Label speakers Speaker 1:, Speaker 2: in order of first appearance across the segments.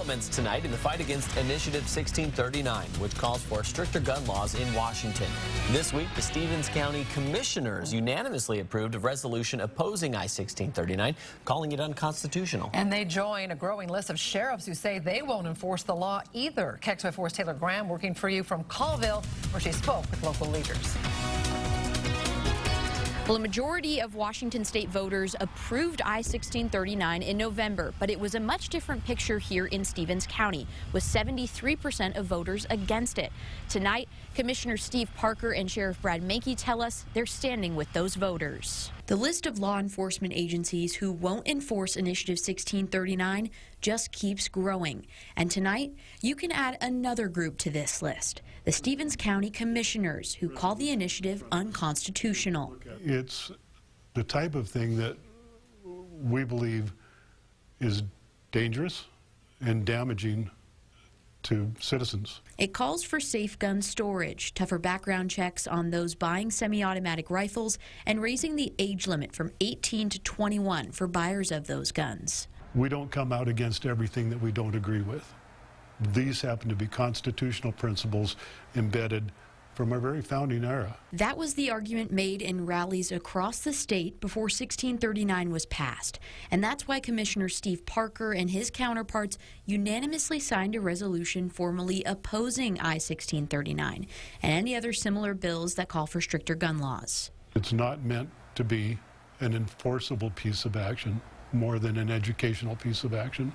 Speaker 1: developments tonight in the fight against Initiative 1639, which calls for stricter gun laws in Washington. This week, the Stevens County Commissioners unanimously approved a resolution opposing I-1639, calling it unconstitutional.
Speaker 2: And they join a growing list of sheriffs who say they won't enforce the law either. KXLY4's Taylor Graham working for you from Colville, where she spoke with local leaders.
Speaker 3: Well, a majority of Washington state voters approved I-1639 in November, but it was a much different picture here in Stevens County, with 73% of voters against it. Tonight, Commissioner Steve Parker and Sheriff Brad Menke tell us they're standing with those voters. The list of law enforcement agencies who won't enforce Initiative 1639 just keeps growing. And tonight, you can add another group to this list, the Stevens County Commissioners, who call the initiative unconstitutional.
Speaker 4: It's the type of thing that we believe is dangerous and damaging to citizens.
Speaker 3: It calls for safe gun storage, tougher background checks on those buying semi-automatic rifles, and raising the age limit from 18 to 21 for buyers of those guns.
Speaker 4: We don't come out against everything that we don't agree with. These happen to be constitutional principles embedded from our very founding era.
Speaker 3: That was the argument made in rallies across the state before 1639 was passed. And that's why Commissioner Steve Parker and his counterparts unanimously signed a resolution formally opposing I-1639 and any other similar bills that call for stricter gun laws.
Speaker 4: It's not meant to be an enforceable piece of action, more than an educational piece of action,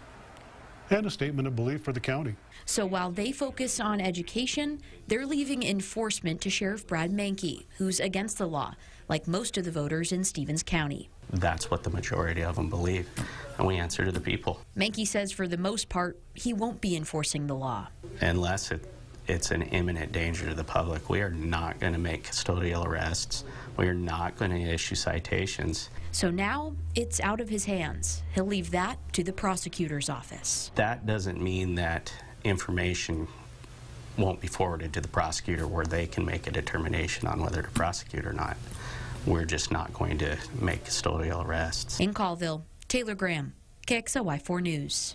Speaker 4: and a statement of belief for the county.
Speaker 3: So while they focus on education, they're leaving enforcement to Sheriff Brad Menke, who's against the law, like most of the voters in Stevens County.
Speaker 5: That's what the majority of them believe, and we answer to the people.
Speaker 3: Menke says for the most part, he won't be enforcing the law.
Speaker 5: Unless it's an imminent danger to the public, we are not going to make custodial arrests. We are not going to issue citations.
Speaker 3: So now it's out of his hands. He'll leave that to the prosecutor's office.
Speaker 5: That doesn't mean that information won't be forwarded to the prosecutor where they can make a determination on whether to prosecute or not. We're just not going to make custodial arrests.
Speaker 3: In Colville, Taylor Graham, KXLY4 News.